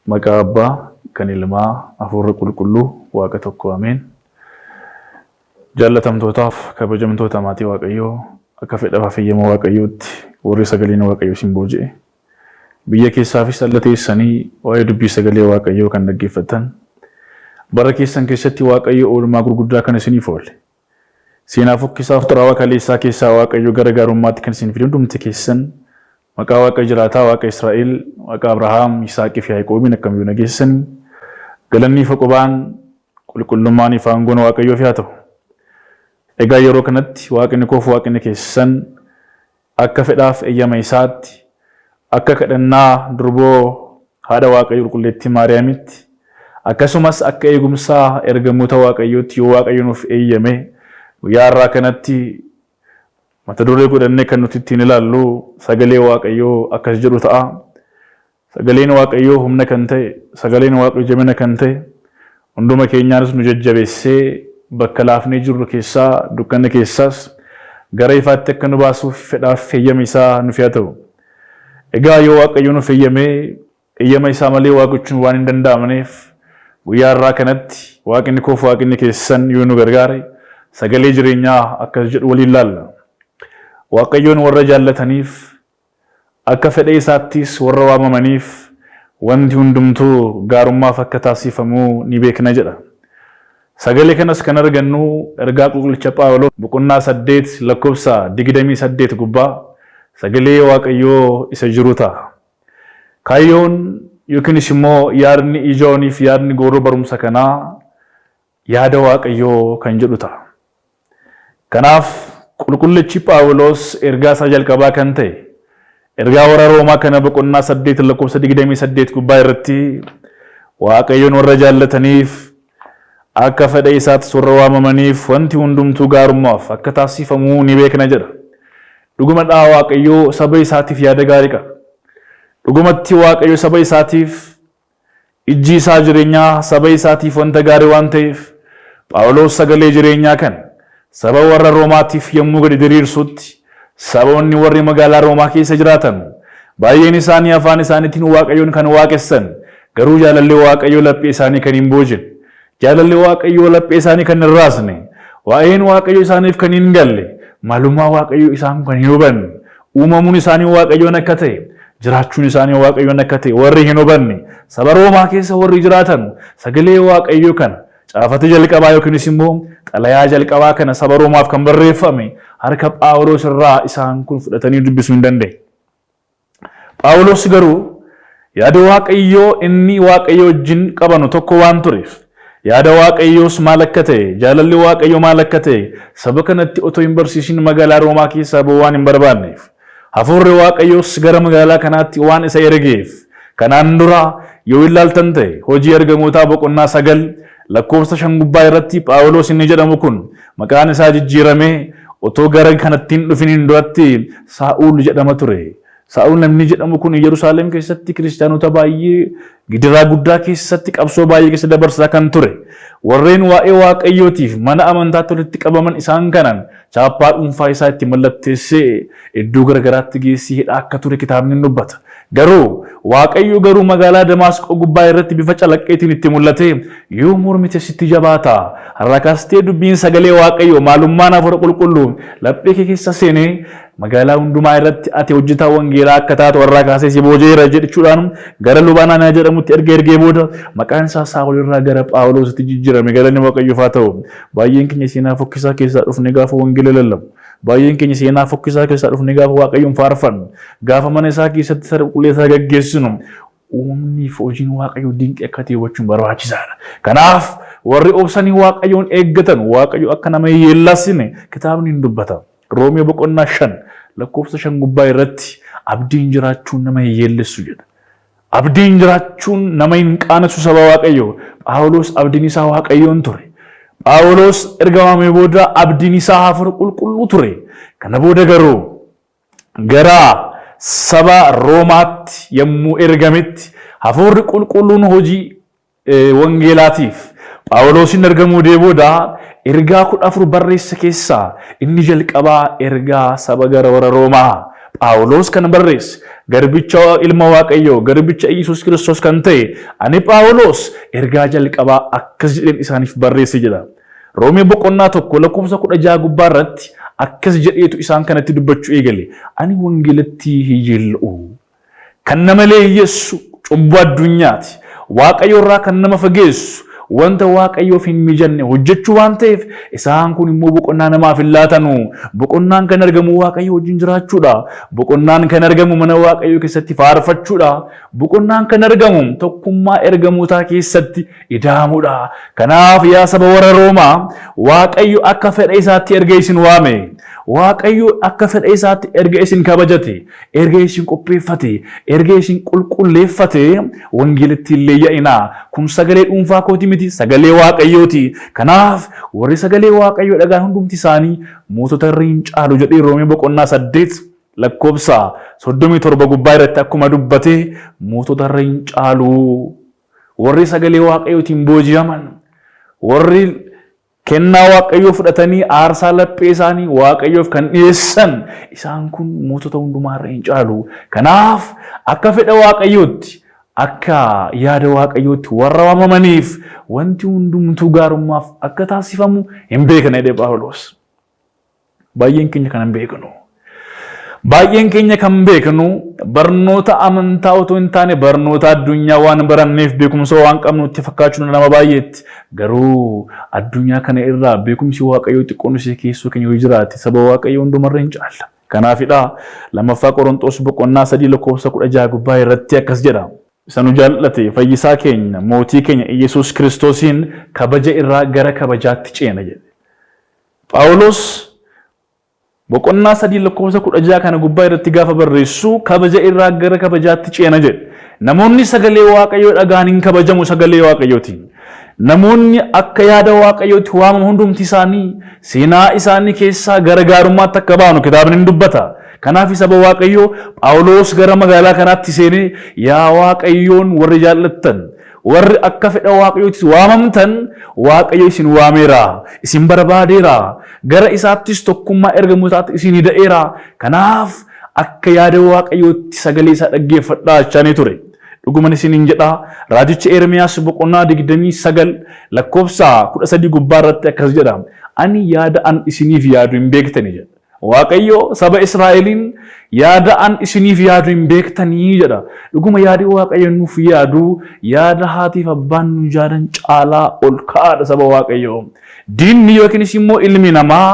Maqaa Abbaa kan Ilmaa Hafuura Qulqulluu Waaqa tokko ameen. Jaallatamtootaaf kabajamtoota maatii Waaqayyoo akka fedhaaf fayyama Waaqayyootti warri sagaleen Waaqayyoo isin booji'e. Biyya keessaafis alla teessanii waa'ee dubbii sagalee Waaqayyoo kan dhaggeeffatan bara keessan keessatti Waaqayyo oolmaa gurguddaa kan isiniif oole. Seenaa fokkisaaf xuraawaa kaleessaa keessaa Waaqayyo gara gaarummaatti kan isin fide hundumti keessan maqaa Waaqa jiraataa Waaqa Israa'el Waaqa Abrahaam Yisaaqii fi Yaaqoobiin akkamiin nageessan galanni faqobaan qulqullummaan ifaan goona Waaqayyoo fi haa ta'u. Egaa yeroo kanatti Waaqni koof Waaqni keessan akka fedhaaf eeyyama isaatti akka kadhannaa durboo haadha Waaqayyoo qulqulleettii Maariyaamitti akkasumas akka eegumsaa ergamoota Waaqayyootti yoo Waaqayyo nuuf eeyyame guyyaa irraa kanatti mata duree godhannee kan nuti ittiin ilaallu sagalee Waaqayyoo akkas jedhu ta'a. Sagaleen Waaqayyoo humna kan ta'e, sagaleen Waaqayyoo jabina kan ta'e hunduma keenyaanis nu jajjabeessee bakka laafnee jirru keessaa dukkanni keessaas gara ifaatti akka nu baasuuf fedhaaf eeyyama isaa nuuf haa ta'u. Egaa yoo Waaqayyo nuuf eeyyamee eeyyama isaa malee waaqachuun waan hin danda'amneef guyyaa irraa kanatti Waaqni koof Waaqni keessan yoo nu gargaare sagalee jireenyaa akkas jedhu waliin laalla. Waaqayyoon warra jaallataniif akka fedha isaattis warra waamamaniif wanti hundumtuu gaarummaaf akka taasifamu ni beekna jedha. Sagalee kanas kan argannu ergaa qulqullicha Phaawulos boqonnaa 8 lakkoofsa 28 gubbaa sagalee Waaqayyoo isa jiru ta'a. Kaayyoon yookiinis immoo yaadni ijooniif yaadni gooroo barumsa kanaa yaada Waaqayyoo kan jedhu ta'a. Kanaaf qulqullichi Phaawulos ergaa isaa jalqabaa kan ta'e ergaa warra Roomaa kana boqonnaa 8 lakkoofsa 28 gubbaa irratti Waaqayyoon warra jaallataniif akka fedha isaatti warra waamamaniif wanti hundumtuu gaarummaaf akka taasifamu ni beekna jedha. Dhugumadhaa Waaqayyoo saba isaatiif yaada gaarii qaba. Dhugumatti Waaqayyo saba isaatiif ijji isaa jireenyaa saba isaatiif wanta gaarii waan ta'eef Phaawulos sagalee jireenyaa kan saba warra Roomaatiif yommuu gadi diriirsutti saboonni warri magaalaa Roomaa keessa jiraatan baay'een isaanii afaan isaaniitiin Waaqayyoon kan waaqessan garuu jaalallee Waaqayyoo laphee isaanii kan hin boojine jaalallee Waaqayyoo laphee isaanii kan hin raasne waa'een Waaqayyoo isaaniif kan hin galle maalummaa Waaqayyoo isaan kan hin hubanne uumamuun isaanii Waaqayyoon akka ta'e jiraachuun isaanii Waaqayyoon akka ta'e warri hin hubanne saba Roomaa keessa warri jiraatan sagalee Waaqayyoo kan caafata jalqabaa yookiinis immoo xalayaa jalqabaa kana saba Roomaaf kan barreeffame harka Phaawulos irraa isaan kun fudhatanii dubbisuu hin dandeenye. Phaawulos garuu yaada Waaqayyoo inni Waaqayyoo wajjin qabanu tokko waan tureef yaada Waaqayyoos maal akka ta'e jaalalli Waaqayyoo maal akka ta'e saba kanatti otoo hin barsiisin magaalaa Roomaa keessaa ba'uu waan hin barbaanneef hafuurri Waaqayyoos gara magaalaa kanaatti waan isa ergeef kanaan dura yoo ilaaltan ta'e hojii ergamootaa boqonnaa 9 lakkoofsa 5 gubbaa irratti Phaawulos inni jedhamu kun maqaan isaa jijjiiramee otoo gara kanatti hin dhufin duratti Saa'ul jedhama ture. Saa'ul namni jedhamu kun Yerusaalem keessatti kiristaanota baay'ee gidiraa guddaa keessatti qabsoo baay'ee keessa dabarsaa kan ture. Warreen waa'ee Waaqayyootiif mana amantaatti walitti qabaman isaan kanan chaappaa dhuunfaa isaa itti mallatteessee iddoo garagaraatti geessee hidhaa akka ture kitaabni dubbata. Garuu Waaqayyo garuu magaalaa Damaasqoo gubbaa irratti bifa calaqqeetiin itti mul'ate yoo mormite sitti jabaata harrakastee dubbiin sagalee Waaqayyo maalummaan hafuura qulqulluu laphee kee keessa seenee magaalaa hundumaa irratti ati hojjetaa wangeelaa akka taatu warraa kaasee si boojeera jechuudhaan gara Lubaanaa jedhamutti ergee booda maqaan isaa Saa'ol irraa gara Phaawulositti jijjiirame galanni Waaqayyoof haa ta'u. Baay'een keenya seenaa fokkisaa keessaa dhufne gaafa wangeela lallabu. Baay'een keenya seenaa fokkisaa keessaa dhufne gaafa Waaqayyoon faarfannu gaafa mana isaa keessatti sirba qulqulleessaa gaggeessinu uumni fi hojiin Waaqayyoo dinqii akka ta'e hubachuun barbaachisaadha. Kanaaf warri obsanii Waaqayyoon eeggatan Waaqayyo akka nama hin yeellasine kitaabni hin dubbata. Roomee boqonnaa 5 lakkoofsa 5 gubbaa irratti abdiin jiraachuun nama hin yeellissu jedha. Abdiin jiraachuun nama hin qaanessu saba Waaqayyoo. Phaawulos abdiin isaa Waaqayyoon ture. Phaawulos erga waamamee booda abdiin isaa hafuura qulqulluu ture. Kana booda garuu gara saba Roomaatti yommuu ergametti hafuurri qulqulluun hojii wangeelaatiif Phaawulosin ergamuu booda ergaa 14 barreessa keessaa inni jalqabaa ergaa saba gara warra Roomaa Phaawulos kan barreesse garbicha ilma Waaqayyoo garbicha Iyyasuus Kiristoos kan ta'e ani Phaawulos ergaa jalqabaa akkas jedheen isaaniif barreesse jedha. Roomee boqonnaa 1:16 gubbaa irratti akkas jedheetu isaan kanatti dubbachuu eegale. Ani wangeelatti hiyyeel'u kan nama leeyyeessu cubbuu addunyaati. Waaqayyo irraa kan nama fageessu wanta Waaqayyoof hin mijanne hojjechuu waan ta'eef isaan kun immoo boqonnaa namaaf hin laatanu. Boqonnaan kan argamu Waaqayyo wajjin jiraachuudha. Boqonnaan kan argamu mana Waaqayyoo keessatti faarfachuudha. Boqonnaan kan argamu tokkummaa ergamootaa keessatti ida'amuudha. Kanaaf yaa saba warra Roomaa Waaqayyo akka fedha isaatti erga isin waame. Waaqayyo akka fedha isaatti erga isin kabajate, erga isin qopheeffate, erga isin qulqulleeffate wangeelatti illee yaa'inaa. Kun sagalee dhuunfaa kooti miti, sagalee Waaqayyooti. Kanaaf warri sagalee Waaqayyoo dhagaan hundumti isaanii mootota irra hin caalu jedhee Roomee boqonnaa 8 lakkoofsa 37 gubbaa irratti akkuma dubbate mootota irra hin caalu. Warri sagalee Waaqayyootiin booji'aman, warri kennaa Waaqayyoo fudhatanii aarsaa laphee isaanii Waaqayyoof kan dhiyeessan isaan kun mootota hundumaa irra hin caalu. Kanaaf akka fedha Waaqayyootti akka yaada Waaqayyootti warra waamamaniif wanti hundumtuu gaarummaaf akka taasifamu hin beekna jedhe Phaawulos. Baay'een keenya kan hin beeknu. Baay'een keenya kan beeknu barnoota amantaa otoo hin taane barnoota addunyaa waan baranneef beekumsa waan qabnutti fakkaachuu nama baay'eetti. Garuu addunyaa kana irraa beekumsi Waaqayyoo xiqqoon ishee keessoo keenya yoo jiraate saba Waaqayyoo hundumarra hin caalla. Kanaafidha lammaffaa Qorontos boqonnaa 3 lakkoofsa 16 gubbaa irratti akkas jedha. Isa nu jaallate fayyisaa keenya mootii keenya Iyyasuus Kiristoosiin kabaja irraa gara kabajaatti ceena jedhe. Phaawulos boqonnaa 3 lakkoofsa 16 kana gubbaa irratti gaafa barreessu kabaja irraa gara kabajaatti ceena jedhe. Namoonni sagalee Waaqayyoo dhagaan hin kabajamu sagalee Waaqayyootiin. Namoonni akka yaada Waaqayyootti waamamu hundumti isaanii seenaa isaanii keessaa gara gaarummaatti akka baanu kitaabni ni dubbata. Kanaaf saba Waaqayyoo Phaawulos gara magaalaa kanaatti seenee yaa Waaqayyoon warri jaallattan warri akka fedha Waaqayyootti waamamtan Waaqayyo isin waameera isin barbaadeera gara isaattis tokkummaa ergamootaatti isin hida'eera. Kanaaf akka yaada Waaqayyootti sagalee isaa dhaggeeffadhaa jechanii ture. Dhuguman isiniin jedha raajicha Ermiyaas boqonnaa 29 lakkoofsa 13 gubbaa irratti akkas jedha. Ani yaada an isiniif yaadu hin beektani jedha. Waaqayyo saba Israa'eliin yaada an isiniif yaadu hin beektanii jedha. Dhuguma yaadi Waaqayyo nuuf yaadu yaada haatiif abbaan nu jaadan caalaa ol ka'aadha saba Waaqayyo. Diinni yookiinis immoo ilmi namaa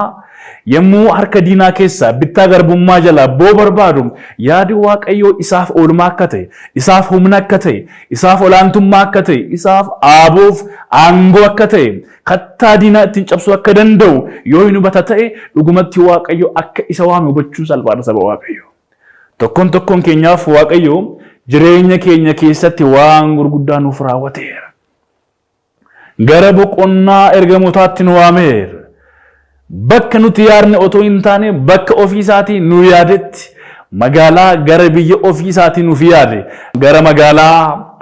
yommuu harka diinaa keessaa bittaa garbummaa jalaa boo barbaadu yaadi Waaqayyoo isaaf oolmaa akka ta'e, isaaf humna akka ta'e, isaaf olaantummaa akka ta'e, isaaf aaboof aangoo akka ta'e, kattaa diinaa ittiin cabsuu akka danda'u yoo hin hubata ta'e dhugumatti Waaqayyo akka isa waame hubachuun salphaadha saba Waaqayyo. Tokkoon keenyaaf Waaqayyo jireenya keenya keessatti waan gurguddaa nuuf raawwateera. Gara boqonnaa ergamootaatti nu waameera. Bakka nuti yaadne otoo hin taane bakka ofii isaatii nu yaadetti magaalaa gara biyya ofii isaatii nuuf yaade gara magaalaa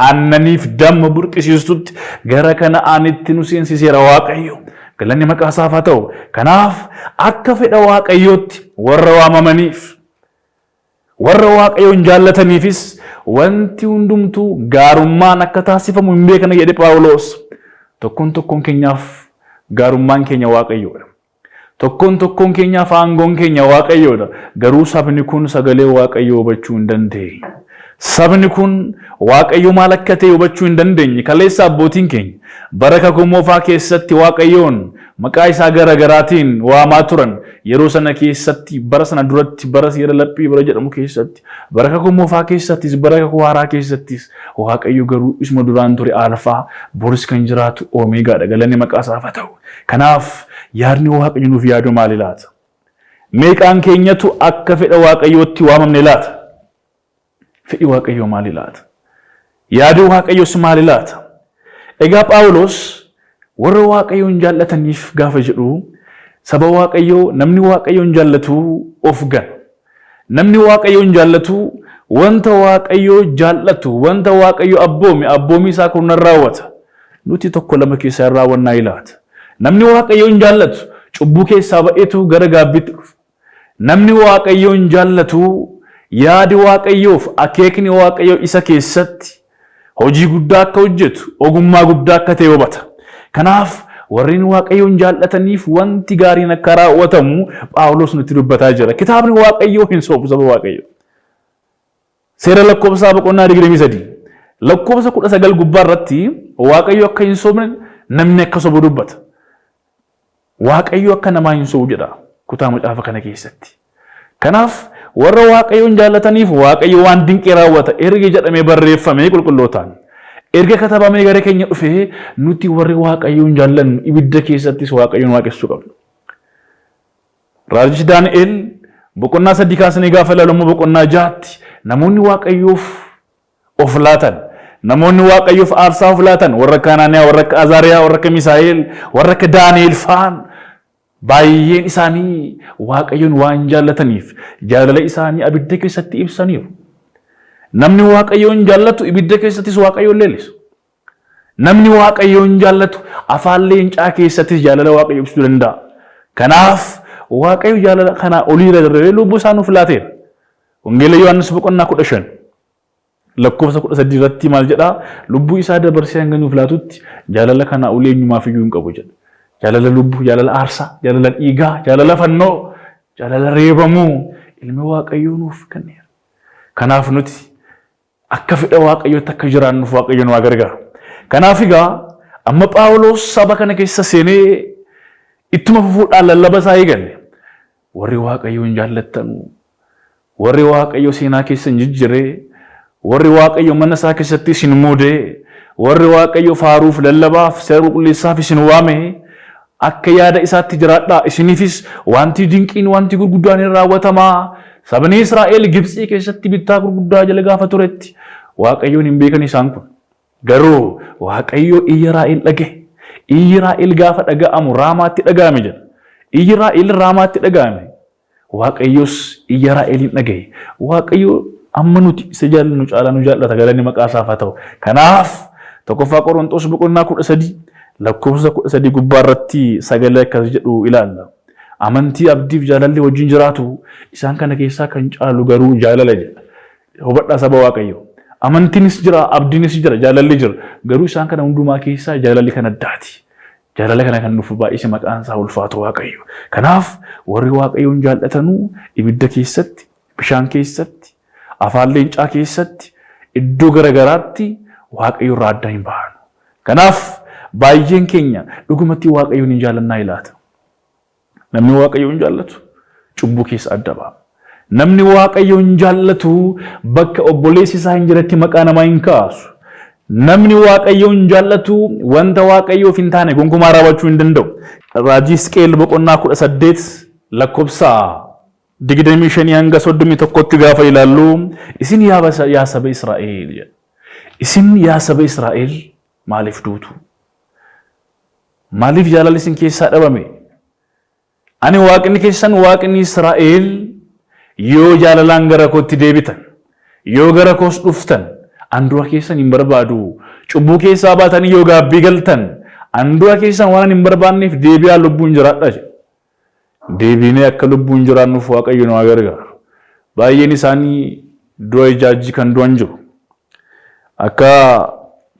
aannaniif damma burqisiistutti gara Kana'aanitti nu seensiseera Waaqayyo. Galanni maqaa isaaf haa ta'u. Kanaaf akka fedha Waaqayyootti warra waamamaniif warra Waaqayyoon jaallataniifis wanti hundumtuu gaarummaan akka taasifamu hin beekna jedhe Phaawulos. Tokkoon keenyaaf gaarummaan keenya Waaqayyoodha. Tokkoon keenyaaf aangoon keenya Waaqayyoodha. Garuu sabni kun sagalee Waaqayyoo hubachuu hin dandeenye. Sabni kun Waaqayyo maal akka ta'e hubachuu hin dandeenye. Kaleessa abbootiin keenya bara kakuu moofaa keessatti Waaqayyoon maqaa isaa garaagaraatiin waamaa turan. Yeroo sana keessatti bara sana duratti bara seera laphii bara jedhamu keessatti bara kakuu moofaa keessattis bara kakuu haaraa keessattis Waaqayyo garuu isuma duraan ture Alfaa boris kan jiraatu Omeegaadha. Galanni maqaa isaaf haa ta'u. Kanaaf yaadni Waaqayyo nuuf yaadu maali laata? Meeqaan keenyatu akka fedha Waaqayyootti waamamne laata? Fedhi Waaqayyoo maali laata? Yaadi Waaqayyoos maali laata? Egaa Phaawulos warra Waaqayyoon jaallataniif gaafa jedhu saba Waaqayyoo namni Waaqayyoon jaallatu of gana. Namni Waaqayyoon jaallatu wanta Waaqayyoo jaallatu wanta Waaqayyo abboomi isaa kun raawwata. Nuti tokko lama keessaa raawwannaa ilaata. Namni Waaqayyoon jaallatu cubbuu keessaa ba'eetu gara gaabbiitti dhufa. Namni Waaqayyoon jaallatu yaadi waaqayyoof akeekni waaqayyoo isa keessatti hojii guddaa akka hojjetu ogummaa guddaa akka ta'e hubata. Kanaaf warreen waaqayyoon jaallataniif wanti gaariin akka raawwatamu Phaawulos nutti dubbataa jira. Kitaabni waaqayyoo hin sobu saba waaqayyo. Seera lakkoofsaa boqonnaa 23 lakkoofsa 19 gubbaa irratti waaqayyo akka hin sobne namni akka sobu dubbata. Waaqayyo akka namaa hin sobu jedha kutaa macaafa kana keessatti. Kanaaf warra waaqayyoon jaallataniif waaqayyo waan dinqii raawwata erga jedhamee barreeffamee qulqullootaan. Erga katabamee gara keenya dhufee nuti warri waaqayyoon jaallannu ibidda keessattis waaqayyoon waaqessuu qabna. Raajichi Daani'el boqonnaa 3 kaasanii gaafa ilaalu boqonnaa 6tti namoonni waaqayyoof of laatan, namoonni waaqayyoof aarsaa of laatan warra akka Hanaaniyaa, warra akka Azaariyaa, warra akka Misaa'eel, warra akka Daani'el fa'aan baay'een isaanii waaqayyoon waan jaallataniif jaalala isaanii ibidda keessatti ibsaniiru. Namni waaqayyoon jaallatu ibidda keessattis waaqayyoon leellisa. Namni waaqayyoon jaallatu afaan leencaa keessattis jaalala waaqayyoo ibsuu danda'a. Kanaaf waaqayyo jaalala kana olii irra lubbuu isaa nuuf laateera. Wangeela Yohaannis boqonnaa 15 lakkoofsa 13 irratti maal jedha? Lubbuu isaa dabarsee hanga nuuf laatutti jaalala kana olii eenyumaaf iyyuu hin qabu jedha. Jaalala lubbuu, jaalala aarsaa, jaalala dhiigaa, jaalala fannoo, jaalala reebamuu ilmi waaqayyoo nuuf kenneera. Kanaaf nuti akka fedha waaqayyootti akka jiraannuuf waaqayyoon waa gargaara. Kanaaf egaa amma Phaawulos saba kana keessa seenee ittuma fufuudhaan lallaba isaa eegale. Warri waaqayyoon jaallattan, warri waaqayyo seenaa keessa hin jijjiiree, warri waaqayyo mana isaa keessatti isin muudee, warri waaqayyo faaruuf lallabaaf seera qulqulleessaaf isin waame akka yaada isaatti jiraadhaa. Isiniifis wanti dinqiin wanti gurguddaan hin raawwatamaa. Sabni Israa'el Gibxii keessatti bittaa gurguddaa jala gaafa turetti waaqayyoon hin beekan isaan kun. Garuu waaqayyo iyya Raa'el dhagaye. Iyyi Raa'el gaafa dhaga'amu Raamaatti dhaga'ame jedha. Iyyi Raa'el Raamaatti dhaga'ame. Waaqayyos iyya Raa'elin dhagaye. Waaqayyo amma nuti isa jaallannu caalaa nu jaallata galanni maqaa isaaf haa ta'u. Kanaaf tokkoffaa Qorontos boqonnaa 13 lakkoofsa 13 gubbaa irratti sagalee akkas jedhu ilaalla. Amantii abdiif jaalalli wajjin jiraatu isaan kana keessaa kan caalu garuu jaalala jedha. Hubadhaa saba waaqayyo. Amantiinis jira, abdiinis jira, jaalalli jira. Garuu isaan kana hundumaa keessaa jaalalli kan addaati. Jaalala kana kan nuuf baay'ise maqaan isaa ulfaatu waaqayyo. Kanaaf warri waaqayyoon jaallatanuu ibidda keessatti, bishaan keessatti, afaan leencaa keessatti, iddoo garagaraatti waaqayyo irraa adda hin baanu. Kanaaf baay'een keenya dhugumatti waaqayyoon hin jaallannaa ilaata. Namni waaqayyoon jaallatu cubbuu keessa adda ba'a. Namni waaqayyoon jaallatu bakka obboleessi isaa hin jiretti maqaa namaa hin kaasu. Namni waaqayyoon jaallatu wanta waaqayyoof hin taane gonkumaa raawwachuu hin danda'u. Raajii Hisqeel boqonnaa 18 lakkoofsa 25 hanga 31tti gaafa ilaallu isin yaa saba Israa'el jedha. Isin yaa saba Israa'el maaliif duutu? Maaliif jaalalli isin keessaa dhabame? Ani waaqni keessan waaqni Israa'el yoo jaalalaan gara kootti deebitan, yoo gara koos dhuftan, andura keessan hin barbaadu. Cubbuu keessaa baatanii yoo gaabbii galtan, andura keessan waan hin barbaanneef deebi'aa lubbuun jiraadha jedha. Deebiinee akka lubbuun jiraannuuf waaqayyo nu gargaaru. Baay'een isaanii du'a ijaajjii kan du'an jiru. Akka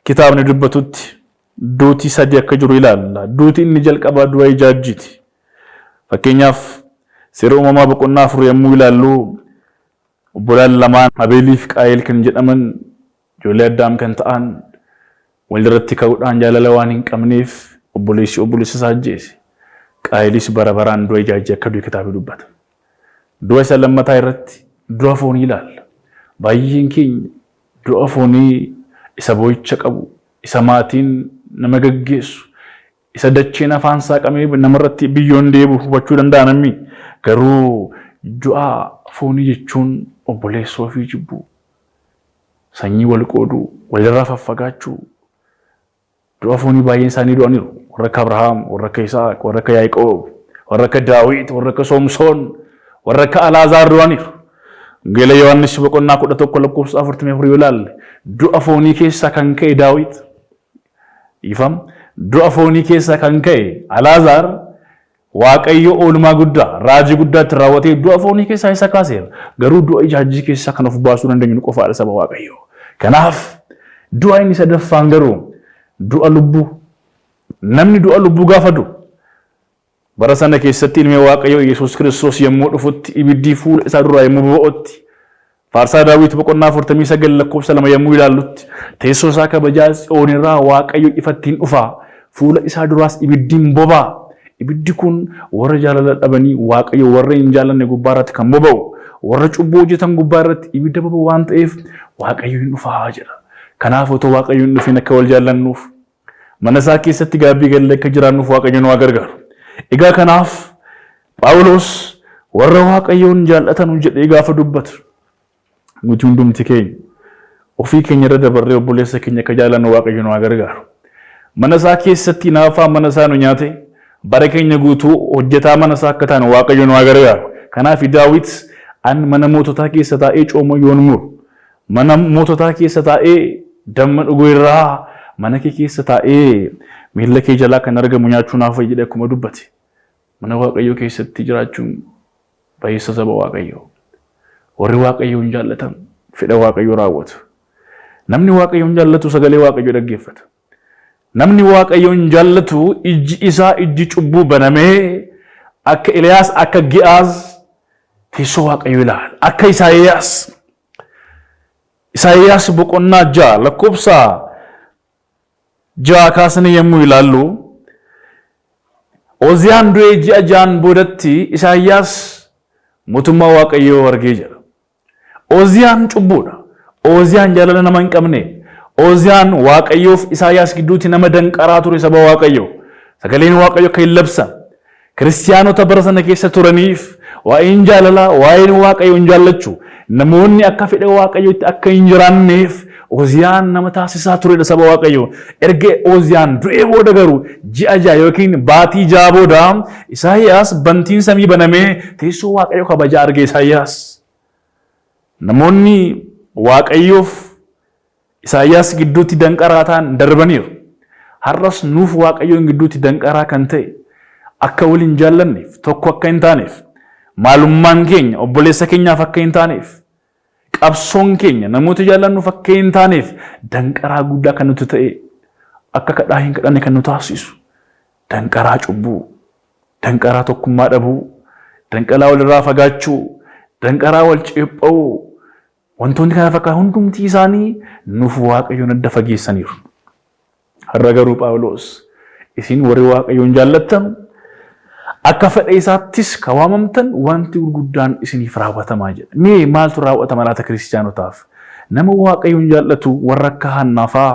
kitaabni dubbatutti duuti 3 akka jiru ilaalla. Duuti inni jalqabaa du'a ijaajjiiti. Fakkeenyaaf seera uumamaa boqonnaa 4 yommuu ilaallu obbolaan lamaan Abeeliif Qaayil kan jedhaman ijoollee Addaam kan ta'an walirratti ka'uudhaan jaalala waan hin qabneef obboleessi isaa ajjeese. Qaayilis bara baraan du'a ijaajjii akka du'e kitaabni dubbata. Du'a isa lammataa irratti du'a foonii ilaalla. Baay'een keenya du'a foonii isa boo'icha qabu, isa maatiin nama gaggeessu, isa dacheen afaan saaqamee namarratti biyyoon deebi'u hubachuu danda'a namni. Garuu du'a foonii jechuun obboleessa ofii jibbuu, sanyii wal qooduu, walirraa faffagaachuu. Du'a foonii baay'een isaanii du'aniiru. Warra akka Abrahaam, warra akka Isaaq, warra akka Yaaqoob, warra akka Daawit, warra akka Soomsoon, warra akka Alaazaar du'aniiru. Wangeela Yohaannis boqonnaa 11 lakkoofsa 44 yoo ilaalle du'a foonii keessaa kan ka'e Daawit ifam du'a foonii keessaa kan ka'e Alaazaar waaqayyo oolmaa guddaa raajii guddaatti raawwatee du'a foonii keessaa isa kaaseera. Garuu du'a ijaajjii keessaa kan of baasuu dandeenyu qofaadha saba waaqayyo. Kanaaf du'a inni sadaffaan garuu du'a lubbuu. Namni du'a lubbuu gaafa du'u bara sana keessatti ilmi waaqayyo Yesuus Kiristoos yommuu dhufutti ibiddi fuula isaa duraa yommuu boba'utti Faarsaa Daawit boqonnaa 49 lakkoofsa 2 yommuu ilaallutti teessoo isaa kabajaa Tsiyoon irraa waaqayyo ifattiin dhufa fuula isaa duraas ibiddiin boba'a. Ibiddi kun warra jaalala dhabanii waaqayyo warra hin jaalanne gubbaarratti kan boba'u warra cubbuu hojjetan gubbaarratti ibidda boba'u waan ta'eef waaqayyo hin dhufaa jedha. Kanaaf otoo waaqayyo hin dhufin akka wal jaallannuuf mana isaa keessatti gaabbii galee akka jiraannuuf waaqayyo nu gargaaru. Egaa kanaaf Phaawulos warra waaqayyoon jaallatan jedhee gaafa dubbatu nuti hundumti keenya ofii keenya irra dabarree obboleessa keenya akka jaallannu waaqayyo nu gargaaru. Mana isaa keessatti naafaa mana isaa nu nyaate bara keenya guutuu hojjetaa mana isaa akka taanu waaqayyo nu gargaaru. Kanaaf Daawit an mana moototaa keessa taa'ee cooma yoon muru mana moototaa keessa taa'ee damma dhuguu irraa mana kee keessa taa'ee miilla kee jalaa kan argamu nyaachuu naaf jedhe akkuma dubbate. Mana waaqayyo keessatti jiraachuun baay'isa saba waaqayyo. Warri waaqayyoon jaallatan fedha waaqayyo raawwatu. Namni waaqayyoon jaallatu sagalee waaqayyo dhaggeeffata. Namni waaqayyoon jaallatu ijji isaa ijji cubbuu banamee akka Eliyaas akka Gi'aaz teessoo waaqayyo ilaala. Akka Isaayyaas boqonnaa 6 lakkoofsa 6 kaasanii yommuu ilaallu Oziyaan du'ee ji'a 6 boodatti Isaayyaas mootummaa waaqayyoo argee jira. Oziyaan cubbuudha. Oziyaan jaalala nama hin qabne. Oziyaan waaqayyoof Isaayyaas gidduutti nama danqaraa ture saba waaqayyoo. Sagaleen waaqayyo akka hin labsan. Kiristiyaanota bara sana keessa turaniif waa'een jaalalaa waa'een waaqayyoon jaallachuu namoonni akka fedha waaqayyootti akka hin jiraanneef Oziyaan nama taasisaa turedha saba waaqayyoo. Erga Oziyaan du'ee booda garuu ji'a 6 yookiin baatii 6 booda Isaayyaas bantiin samii banamee teessoo waaqayyoo kabajaa arge Isaayyaas. Namoonni waaqayyoof Isaayyaas gidduutti danqaraa ta'an darbaniiru. Har'as nuuf waaqayyoon gidduutti danqaraa kan ta'e akka waliin jaallanneef tokko akka hin taaneef maalummaan keenya obboleessa keenyaaf akka hin taaneef qabsoon keenya namoota jaallannuuf akka hin taaneef danqaraa guddaa kan nuti ta'e akka kadhaa hin kadhanne kan nu taasisu danqaraa cubbuu danqaraa tokkummaa dhabuu danqaraa walirraa fagaachuu danqaraa wal ceepha'uu wantoonni kana fakkaatan hundumti isaanii nuuf waaqayyoon adda fageessaniiru. Har'a garuu Phaawulos isin warri waaqayyoon jaallattan akka fedha isaattis kawaamamtan wanti gurguddaan isiniif raawwatamaa jedha. Mee maaltu raawwatama laata kiristiyaanotaaf? Nama waaqayyoon jaallatu warra akka Hannaafaa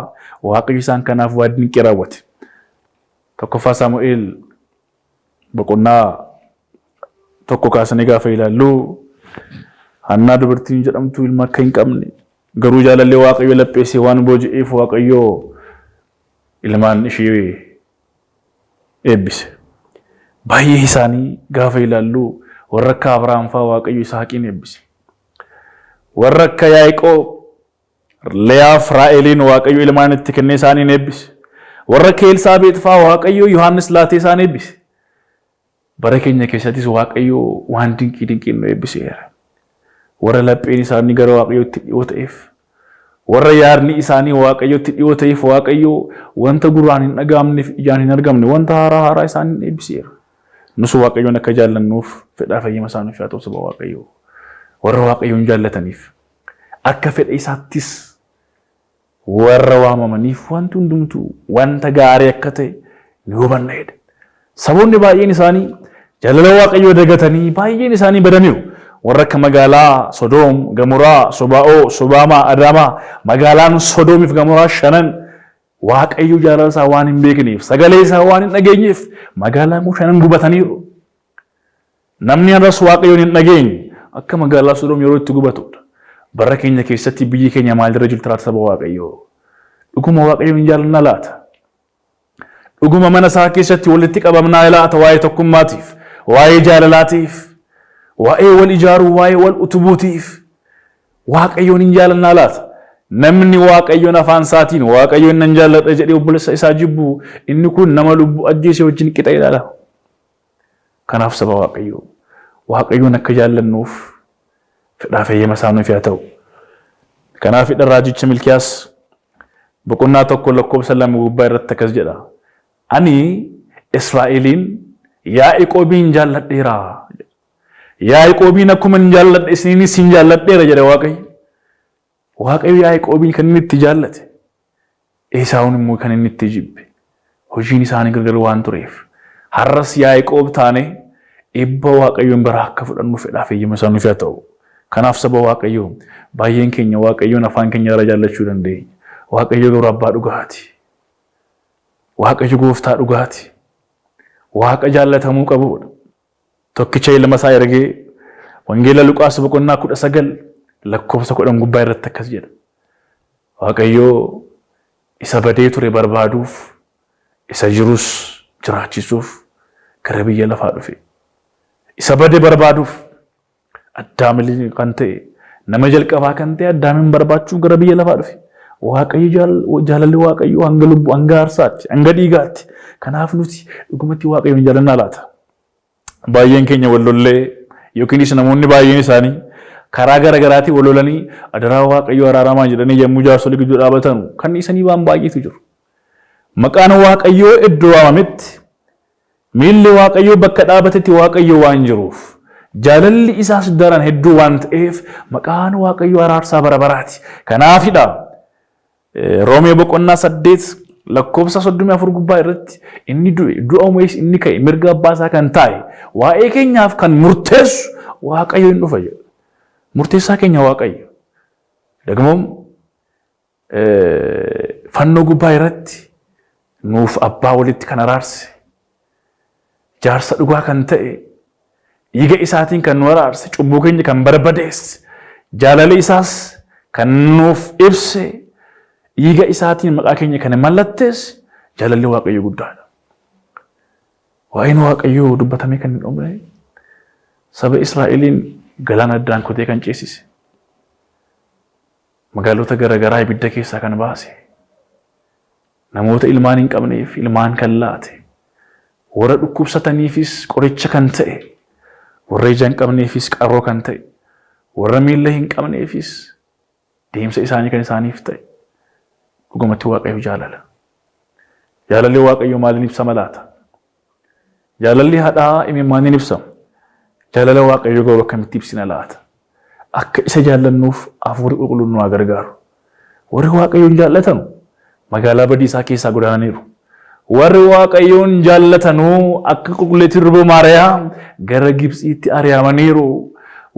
waaqayyo isaan kanaaf waa dinqii raawwate. Tokkoffaa Saamu'eel boqonnaa 1 kaasanii gaafa ilaallu Hannaa dubartiin jedhamtu ilma akka hin qabne garuu jaalallee waaqayyo lapheessee waan booji'eef waaqayyo ilmaan ishee eebbise. Baay'ee isaanii gaafa ilaallu warra akka Abrahaam fa'aa waaqayyo Isaaqiin eebbise. Warra akka Yaaqoob Leyaaf Raa'eliin waaqayyo ilmaan itti kennee isaaniin eebbise. Warra akka Elsaabeet fa'aa waaqayyo Yohaannis laatee isaan eebbise. Bara keenya keessattis waaqayyo waan dinqii nu eebbiseera. Warra lapheen isaanii gara waaqayyootti dhiyoo ta'eef warra yaadni isaanii waaqayyootti dhiyoo ta'eef waaqayyo wanta gurraan hin dhaga'amneef ijaan hin argamne wanta haaraa isaanii eebbiseera. Nus waaqayyoon akka jaallannuuf fedhaa fayyima isaaniif haa ta'u saba waaqayyoo warra waaqayyoon jaallataniif akka fedha isaattis warra waamamaniif wanti hundumtuu wanta gaarii akka ta'e ni hubanneedha. Saboonni baay'een isaanii jaalala waaqayyoo dagatanii baay'een isaanii badaniiru. Warra akka magaalaa Sodoom, Gamoraa, Sobaa'oo, Sobaamaa, Adaamaa, magaalaan Sodoomiif Gamoraa 5 waaqayyo jaalala isaa waan hin beekneef, sagalee isaa waan hin dhageenyeef magaalaan 5 gubataniiru. Namni har'as waaqayyoon hin dhageenye akka magaalaa Sodoom yeroo itti gubatudha. Bara keenya keessatti biyyi keenya maalirra jirti laata saba waaqayyoo? Dhuguma waaqayyoon hin jaallanna laata? Dhuguma mana isaa keessatti walitti qabamnaa laata waa'ee tokkummaatiif, waa'ee jaalalaatiif? Waa'ee wal ijaaruu waa'ee wal utubuutiif waaqayyoon hin jaallanna laata? Namni waaqayyoon afaan isaatiin waaqayyoon nan jaalladha jedhee obboleessa isaa jibbu inni kun nama lubbuu ajjeesee wajjin qixa ilaala. Kanaaf saba waaqayyoon akka jaallannuuf fedhaa fayyama isaanii fi haa ta'u. Kanaaf raajicha Milkiyaas boqonnaa 1 lakkoofsa 2 gubbaa irratti akkas jedha. Ani Israa'eliin Yaaqoobiin jaalladheera. Yaaqoobiin akkuma jaalladhe isinis hin jaalladheera jedha Waaqayyo. Waaqayyo Yaaqoobiin kan inni itti jaallate, Esaawun immoo kan inni itti jibbe. Hojiin isaanii gargar waan tureef har'as Yaaqoob taane eebba Waaqayyoon biraa akka fudhannu fedhaa fayyama isaanii haa ta'u. Kanaaf saba Waaqayyoo baay'een keenya Waaqayyoon afaan keenya irra jaallachuu dandeenya. Waaqayyo garuu abbaa dhugaati. Waaqayyo gooftaa dhugaati. Waaqa jaallatamuu qabudha. Tokkicha ilma isaa ergee wangeela Luqaas boqonnaa 19 lakkoofsa 10 gubbaa irratti akkas jedha. Waaqayyo isa badee ture barbaaduuf, isa jirus jiraachisuuf gara biyya lafaa dhufe. Isa badee barbaaduuf Addaam kan ta'e nama jalqabaa kan ta'e Addaamin barbaachuuf gara biyya lafaa dhufe. Waaqayyo jaalalli Waaqayyo hanga lubbuu hanga aarsaatti hanga dhiigaatti. Kanaaf nuti dhugumatti Waaqayyoon jaalannaa laata. Baay'een keenya wallollee yookiinis namoonni baay'een isaanii karaa garaagaraatiin wallolanii adaraa Waaqayyo araaramaa jedhanii yommuu jaarsolii gidduu dhaabatan kan isanii waan baay'eetu jiru. Maqaan Waaqayyoo iddoo waamametti miilli Waaqayyoo bakka dhaabatetti Waaqayyo waan jiruuf jaalalli isaas daran hedduu waan ta'eef maqaan Waaqayyoo araarsaa bara baraati. Kanaafidha Roomee boqonnaa 8 lakkoofsa 34 gubbaa irratti inni du'a umees inni ka'e mirga abbaa isaa kan taa'e waa'ee keenyaaf kan murteessu Waaqayyo hin dhufa jedha. Murteessaa keenya Waaqayyo. Dagmoom fannoo gubbaa irratti nuuf abbaa walitti kan araarse jaarsa dhugaa kan ta'e dhiiga isaatiin kan nu araarse cubbuu keenya kan barbadeesse jaalala isaas kan nuuf ibse dhiiga isaatiin maqaa keenya kan mallatteesse jaalalli Waaqayyo guddaadha. Waa'een Waaqayyoo dubbatamee kan hin dhumne saba Israa'eliin galaana addaan kutee kan ceesise. Magaalota garaagaraa ibidda keessaa kan baase. Namoota ilmaan hin qabneef ilmaan kan laate. Warra dhukkubsataniifis qoricha kan ta'e. Warra ija hin qabneefis qaroo kan ta'e. Warra miilla hin qabneefis deemsa isaanii kan isaaniif ta'e. Dhugumatti Waaqayyo jaalala. Jaalalli Waaqayyo maaliin ibsama laata? Jaalalli haadhaa imimmaaniin ibsama. Jaalala Waaqayyo garuu akkamitti ibsina laata? Akka isa jaallannuuf hafuurri qulqulluun nu gargaaru. Warri Waaqayyoon jaallatan magaalaa badiisaa keessaa godaananiiru. Warri Waaqayyoon jaallatanuu akka qulqulleettiin Ruboo Maariyaam gara Gibxiitti ari'amaniiru.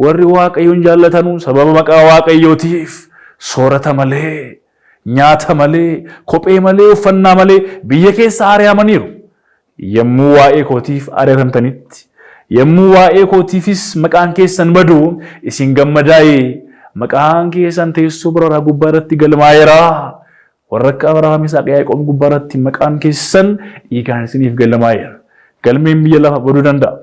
Warri Waaqayyoon jaallatanuu sababa maqaa Waaqayyootiif soorata malee, nyaata malee, kophee malee, uffannaa malee biyya keessa ari'amaniiru. Yommuu waa'ee kootiif ari'amtanitti, yommuu waa'ee kootiifis maqaan keessan badu isin gammadaa'e maqaan keessan teessoo biraraa gubbaa irratti galmaa'eera. Warra akka Abrahaam Isaaq Yaaqoob gubbaa irratti maqaan keessan dhiigaan isiniif galmaa'eera. Galmeen biyya lafaa baduu danda'a.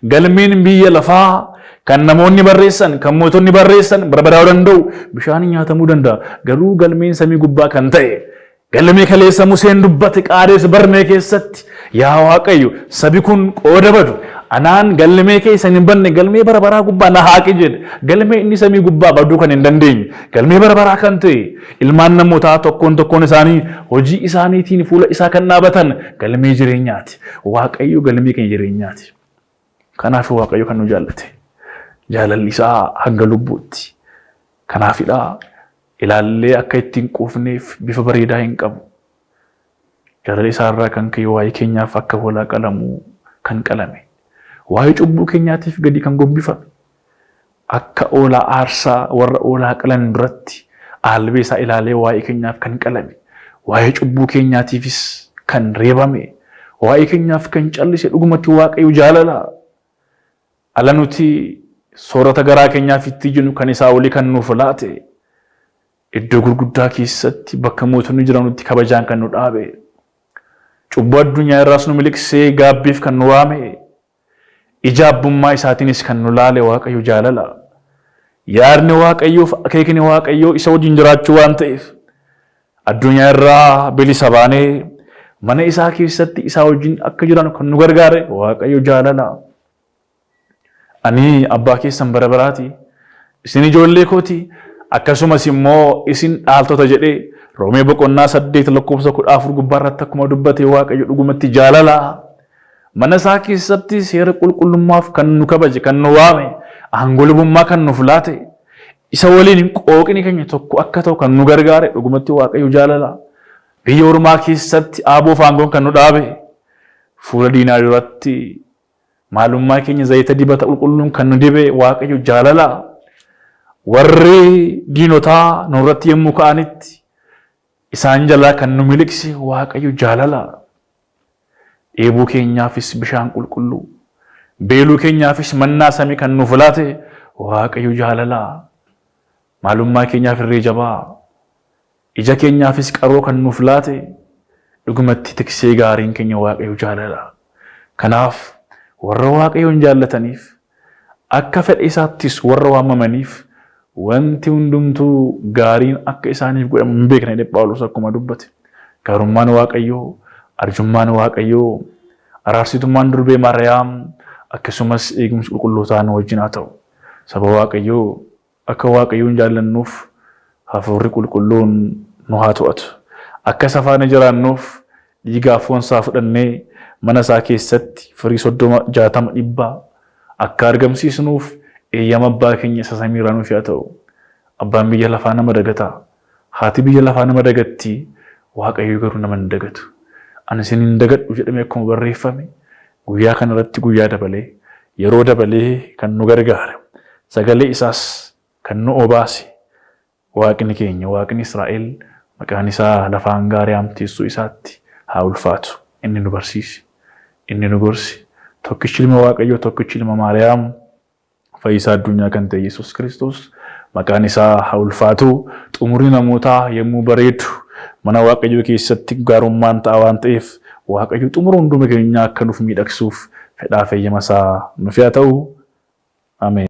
Galmeen biyya lafaa kan namoonni barreessan, kan mootonni barreessan barbadaa'uu danda'u, bishaaniin nyaatamuu danda'a. Garuu galmeen samii gubbaa kan ta'e galmee kaleessa Museen dubbate Qaadees Barnee keessatti yaa Waaqayyo sabi kun qooda badu anaan galmee keessan hin banne galmee barabaraa gubbaa na haaqi jedhe. Galmee inni samii gubbaa baduu kan hin dandeenye galmee barabaraa kan ta'e ilmaan namootaa tokkoon isaanii hojii isaaniitiin fuula isaa kan dhaabatan galmee jireenyaati. Waaqayyo galmee keenya jireenyaati. Kanaaf Waaqayyo kan nu jaallate jaalalli isaa hanga lubbuutti. Kanaafidha ilaallee akka ittiin quufneef bifa bareedaa hin qabu. Jaalala isaarraa kan ka'e waa'ee keenyaaf akka hoolaa qalamu kan qalame. Waa'ee cubbuu keenyaatiif gadi kan gombifame. Akka hoolaa aarsaa warra hoolaa qalan duratti albee isaa ilaalee waa'ee keenyaaf kan qalame. Waa'ee cubbuu keenyaatiifis kan reebame. Waa'ee keenyaaf kan callise dhugumatti Waaqayyo jaalala. Ala nuti soorata garaa keenyaaf itti jennu kan isaa olii kan nuuf laate. Iddoo gurguddaa keessatti bakka mootonni jiranutti kabajaan kan nu dhaabe. Cubbuu addunyaa irraas nu miliqsee gaabbiif kan nu waame. Ija abbummaa isaatiinis kan nu laale Waaqayyo jaalala. Yaadni Waaqayyoof akeekni Waaqayyoo isa wajjin jiraachuu waan ta'eef addunyaa irraa bilisa baanee mana isaa keessatti isaa wajjin akka jiran kan nu gargaare Waaqayyo jaalala. Ani abbaa keessan bara baraati, isin ijoollee kooti, akkasumas immoo isin dhaaltota jedhee Roomee boqonnaa 8 lakkoofsa 14 gubbaarratti akkuma dubbate Waaqayyo dhugumatti jaalala. Mana isaa keessatti seera qulqullummaaf kan nu kabaje, kan nu waame, aangoo lubummaa kan nuuf laate, isa waliin qooqni keenya tokko akka ta'u kan nu gargaare dhugumatti Waaqayyo jaalala. Biyya ormaa keessatti aaboof aangoon kan nu dhaabe, fuula diinaa duratti maalummaa keenya zayita dibata qulqulluun kan nu dibe Waaqayyo jaalala. Warri diinotaa nurratti yommuu ka'anitti isaan jalaa kan nu miliqse Waaqayyo jaalala. Dheebuu keenyaafis bishaan qulqulluu, beeluu keenyaafis mannaa samii kan nuuf laate Waaqayyo jaalala. Maalummaa keenyaaf irree jabaa, ija keenyaafis qaroo kan nuuf laate dhugumatti tiksee gaariin keenya Waaqayyo jaalala. Kanaaf warra Waaqayyoon jaallataniif akka fedha isaattis warra waamamaniif wanti hundumtuu gaariin akka isaaniif godhamu hin beekne jedhe Phaawulos akkuma dubbate. Gaarummaan Waaqayyoo, arjummaan Waaqayyoo, araarsitummaan durbee Maariyaam akkasumas eegumsi qulqullootaan wajjin haa ta'u. Saba Waaqayyoo akka Waaqayyoon jaallannuuf hafuurri qulqulluun nu haa to'atu. Akka safaana jiraannuuf dhiiga foonsaa fudhannee mana isaa keessatti firii 30, 60, 100 akka argamsiisnuuf eeyyama abbaa keenya isa samiirraa nuuf haa ta'u. Abbaan biyya lafaa nama dagata, haati biyya lafaa nama dagatti, Waaqayyo garuu nama hin dagatu. Ani isin hin dagadhu jedhamee akkuma barreeffame guyyaa kana irratti guyyaa dabalee yeroo dabalee kan nu gargaare sagalee isaas kan nu obaase Waaqni keenya, Waaqni Israa'el maqaan isaa lafaan gaarii hamteessuu isaatti haa ulfaatu. Inni nu barsiise, inni nu gorsi. Tokkichi ilma Waaqayyoo, tokkichi ilma Maariyaam, fayyisaa addunyaa kan ta'e Yesuus Kiristoos maqaan isaa haa ulfaatu. Xumurii namootaa yommuu bareedu mana Waaqayyoo keessatti gaarummaan ta'a waan ta'eef Waaqayyo xumura hunduma keenyaa akka nuuf miidhagsuuf fedhaa fi eeyyama isaa nuuf haa ta'u. Ameen.